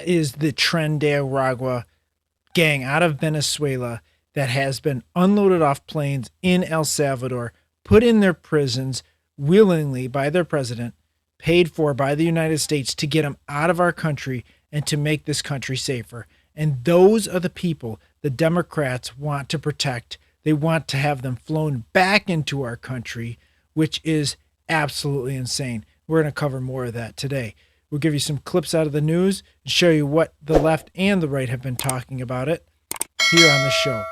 That is the Tren de Aragua gang out of Venezuela that has been unloaded off planes in El Salvador, put in their prisons willingly by their president, paid for by the United States to get them out of our country and to make this country safer. And those are the people the Democrats want to protect. They want to have them flown back into our country, which is absolutely insane. We're going to cover more of that today. We'll give you some clips out of the news and show you what the left and the right have been talking about it here on the show.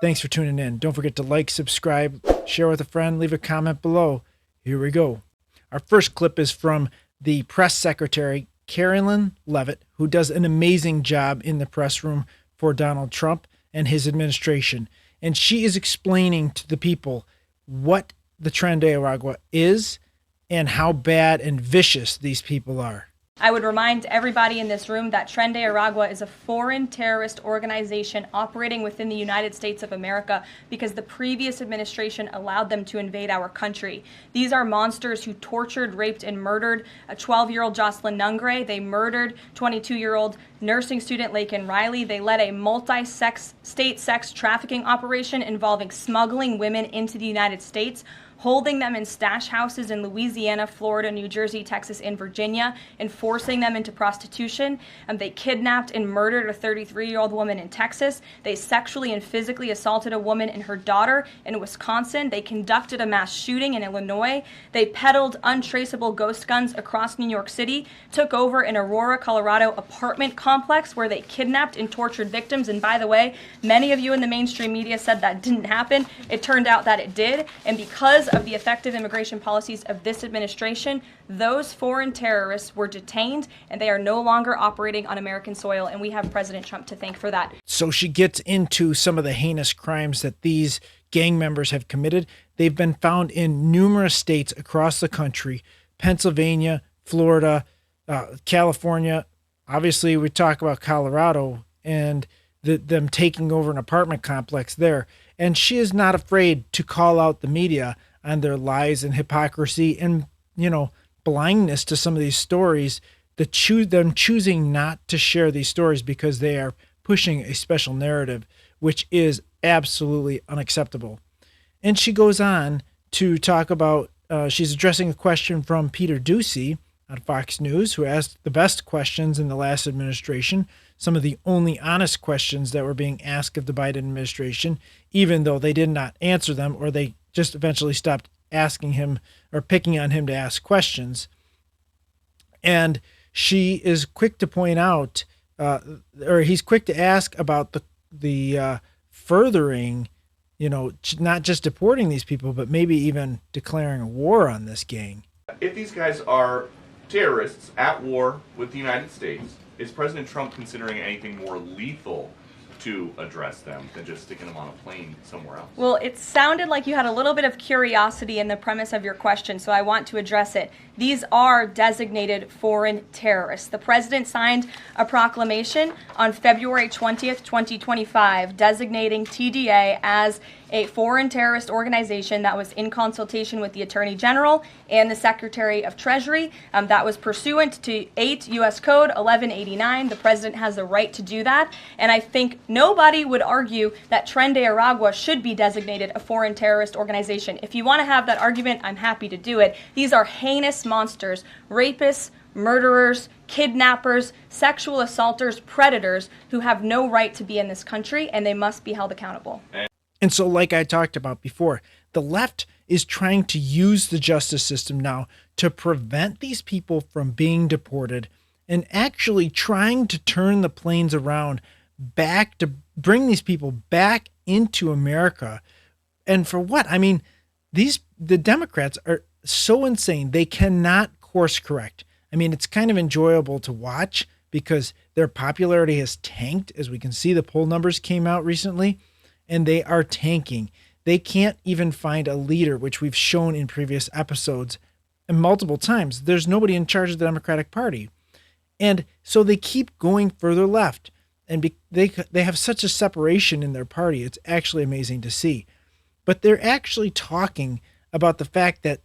Thanks for tuning in. Don't forget to like, subscribe, share with a friend, leave a comment below. Here we go. Our first clip is from the press secretary, Carolyn Levitt, who does an amazing job in the press room for Donald Trump and his administration. And she is explaining to the people what the Tren de Aragua is and how bad and vicious these people are. I would remind everybody in this room that Tren de Aragua is a foreign terrorist organization operating within the United States of America because the previous administration allowed them to invade our country. These are monsters who tortured, raped, and murdered a 12-year-old Jocelyn Nungre. They murdered 22-year-old nursing student Laken Riley. They led a multi-state sex trafficking operation involving smuggling women into the United States, holding them in stash houses in Louisiana, Florida, New Jersey, Texas, and Virginia, and forcing them into prostitution. They kidnapped and murdered a 33-year-old woman in Texas. They sexually and physically assaulted a woman and her daughter in Wisconsin. They conducted a mass shooting in Illinois. They peddled untraceable ghost guns across New York City, took over an Aurora, Colorado apartment complex where they kidnapped and tortured victims. And by the way, many of you in the mainstream media said that didn't happen. It turned out that it did. And because of the effective immigration policies of this administration, those foreign terrorists were detained and they are no longer operating on American soil, and we have President Trump to thank for that. So she gets into some of the heinous crimes that these gang members have committed. They've been found in numerous states across the country: Pennsylvania, Florida, California. Obviously, we talk about Colorado and them taking over an apartment complex there. And she is not afraid to call out the media on their lies and hypocrisy and, blindness to some of these stories, them choosing not to share these stories because they are pushing a special narrative, which is absolutely unacceptable. And she goes on to talk about, she's addressing a question from Peter Doocy on Fox News, who asked the best questions in the last administration, some of the only honest questions that were being asked of the Biden administration, even though they did not answer them, or they just eventually stopped asking him or picking on him to ask questions. And she is quick to point out, or he's quick to ask about the furthering, not just deporting these people, but maybe even declaring a war on this gang. If these guys are terrorists at war with the United States, is President Trump considering anything more lethal to address them than just sticking them on a plane somewhere else? Well, it sounded like you had a little bit of curiosity in the premise of your question, so I want to address it. These are designated foreign terrorists. The president signed a proclamation on February 20th, 2025, designating TDA as a foreign terrorist organization that was in consultation with the Attorney General and the Secretary of Treasury. That was pursuant to 8 U.S. Code 1189. The president has the right to do that. And I think nobody would argue that Tren de Aragua should be designated a foreign terrorist organization. If you want to have that argument, I'm happy to do it. These are heinous monsters, rapists, murderers, kidnappers, sexual assaulters, predators who have no right to be in this country, and they must be held accountable. And so, like I talked about before, the left is trying to use the justice system now to prevent these people from being deported and actually trying to turn the planes around back to bring these people back into America. And for what? I mean, the Democrats are so insane. They cannot course correct. I mean, it's kind of enjoyable to watch because their popularity has tanked. As we can see, the poll numbers came out recently, and they are tanking. They can't even find a leader, which we've shown in previous episodes and multiple times. There's nobody in charge of the Democratic Party. And so they keep going further left. And they have such a separation in their party. It's actually amazing to see. But they're actually talking about the fact that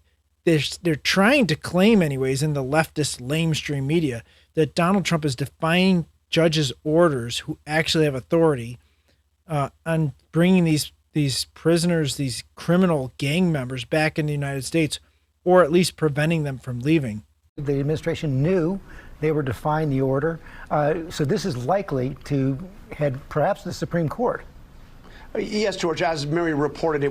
they're trying to claim anyways in the leftist lamestream media that Donald Trump is defying judges' orders who actually have authority on bringing these prisoners, these criminal gang members back in the United States, or at least preventing them from leaving. The administration knew they were defying the order, so this is likely to head perhaps to the Supreme Court. Yes, George, as Mary reported,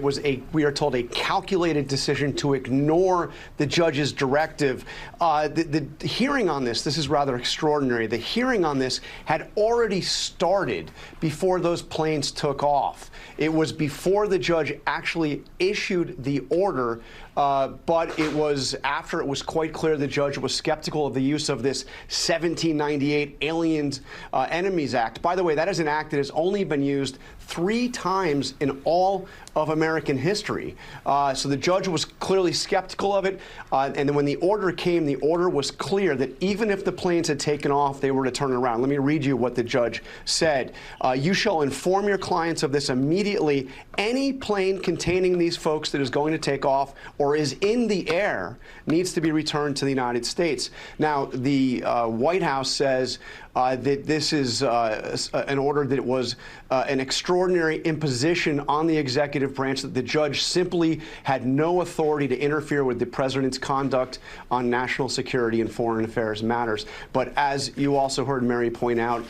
we are told, a calculated decision to ignore the judge's directive. The hearing on this is rather extraordinary. The hearing on this had already started before those planes took off. It was before the judge actually issued the order, but it was after it was quite clear the judge was skeptical of the use of this 1798 Aliens Enemies Act. By the way, that is an act that has only been used 3 times in all of American history. So the judge was clearly skeptical of it. And then when the order came, the order was clear that even if the planes had taken off, they were to turn around. Let me read you what the judge said. You shall inform your clients of this immediately. Any plane containing these folks that is going to take off or is in the air needs to be returned to the United States. Now, the White House says that this is an order that was an extraordinary imposition on the executive branch, that the judge simply had no authority to interfere with the president's conduct on national security and foreign affairs matters. But as you also heard Mary point out,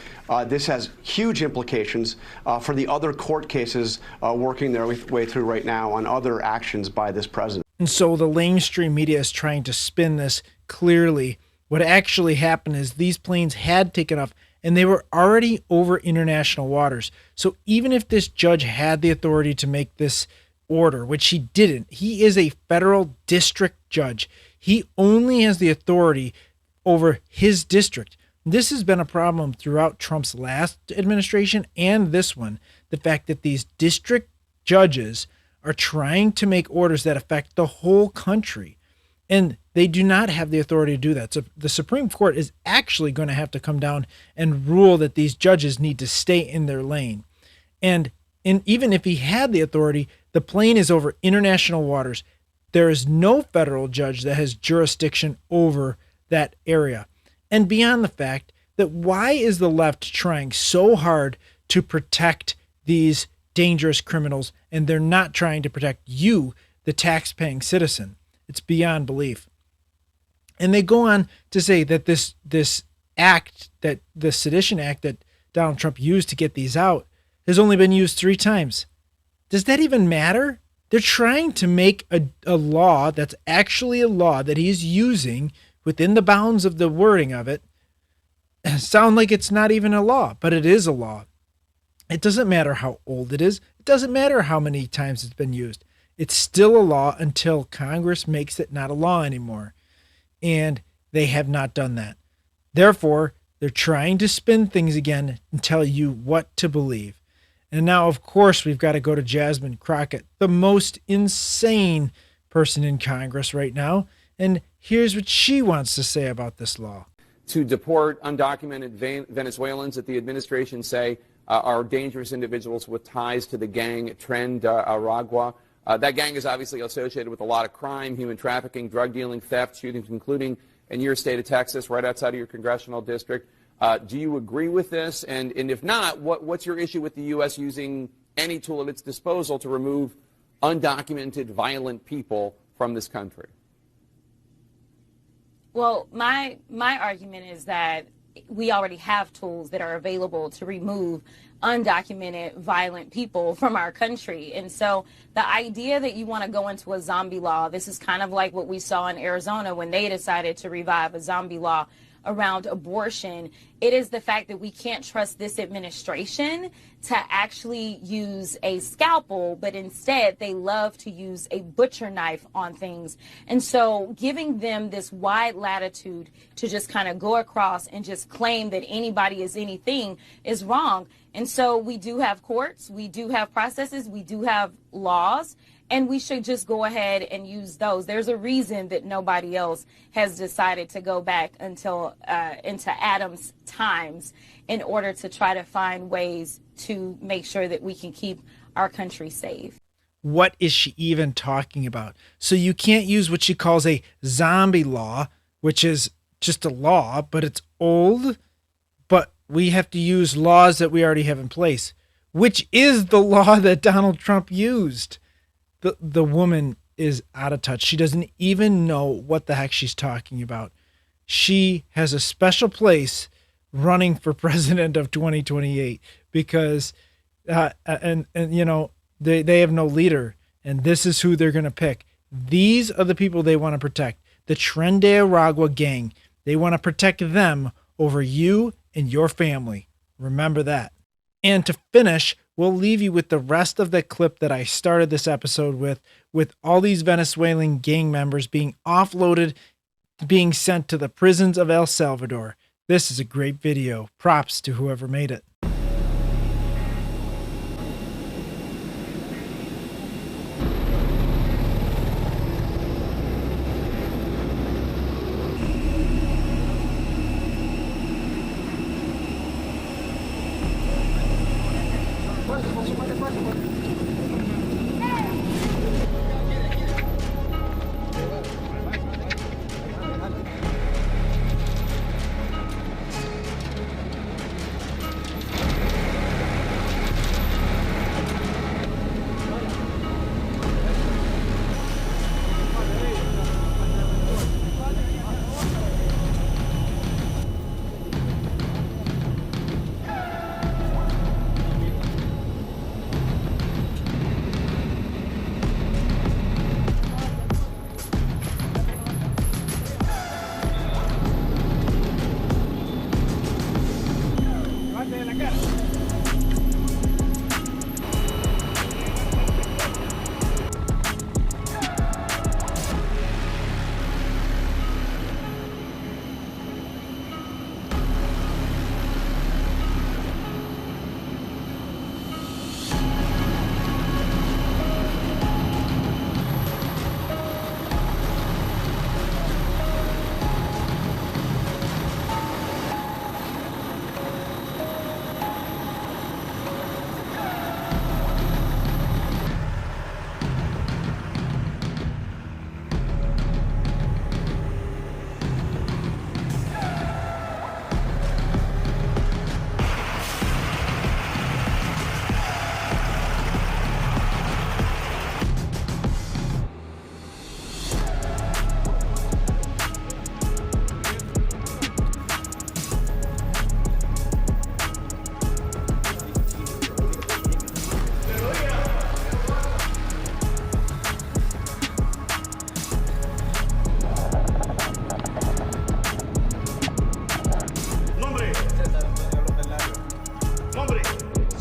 this has huge implications for the other court cases working their way through right now on other actions by this president. And so the mainstream media is trying to spin this clearly. What actually happened is these planes had taken off and they were already over international waters. So even if this judge had the authority to make this order, which he didn't, he is a federal district judge. He only has the authority over his district. This has been a problem throughout Trump's last administration and this one. The fact that these district judges are trying to make orders that affect the whole country. And they do not have the authority to do that. So the Supreme Court is actually going to have to come down and rule that these judges need to stay in their lane. And even if he had the authority, the plane is over international waters. There is no federal judge that has jurisdiction over that area. And beyond the fact that why is the left trying so hard to protect these dangerous criminals and they're not trying to protect you, the tax-paying citizen? It's beyond belief. And they go on to say that this act, that the Sedition Act that Donald Trump used to get these out, has only been used 3 times. Does that even matter? They're trying to make a law that's actually a law that he's using within the bounds of the wording of it sound like it's not even a law, but it is a law. It doesn't matter how old it is. It doesn't matter how many times it's been used. It's still a law until Congress makes it not a law anymore. And they have not done that. Therefore, they're trying to spin things again and tell you what to believe. And now, of course, we've got to go to Jasmine Crockett, the most insane person in Congress right now. And here's what she wants to say about this law. To deport undocumented Venezuelans that the administration say are dangerous individuals with ties to the gang Tren de Aragua. That gang is obviously associated with a lot of crime, human trafficking, drug dealing, theft, shootings, including in your state of Texas, right outside of your congressional district. Do you agree with this? And if not, what's your issue with the U.S. using any tool at its disposal to remove undocumented, violent people from this country? Well, my argument is that we already have tools that are available to remove undocumented violent people from our country. And so the idea that you want to go into a zombie law, this is kind of like what we saw in Arizona when they decided to revive a zombie law around abortion. It is the fact that we can't trust this administration to actually use a scalpel, but instead they love to use a butcher knife on things. And so giving them this wide latitude to just kind of go across and just claim that anybody is anything is wrong. And so we do have courts, we do have processes, we do have laws, and we should just go ahead and use those. There's a reason that nobody else has decided to go back until into Adam's times in order to try to find ways to make sure that we can keep our country safe. What is she even talking about? So you can't use what she calls a zombie law, which is just a law, but it's old. But we have to use laws that we already have in place, which is the law that Donald Trump used. The woman is out of touch. She doesn't even know what the heck she's talking about. She has a special place running for president of 2028 because, and you know, they have no leader, and this is who they're going to pick. These are the people they want to protect. The Tren de Aragua Gang. They want to protect them over you and your family. Remember that. And to finish, we'll leave you with the rest of the clip that I started this episode with all these Venezuelan gang members being offloaded, being sent to the prisons of El Salvador. This is a great video. Props to whoever made it.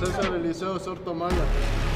César Eliseo Sortomala.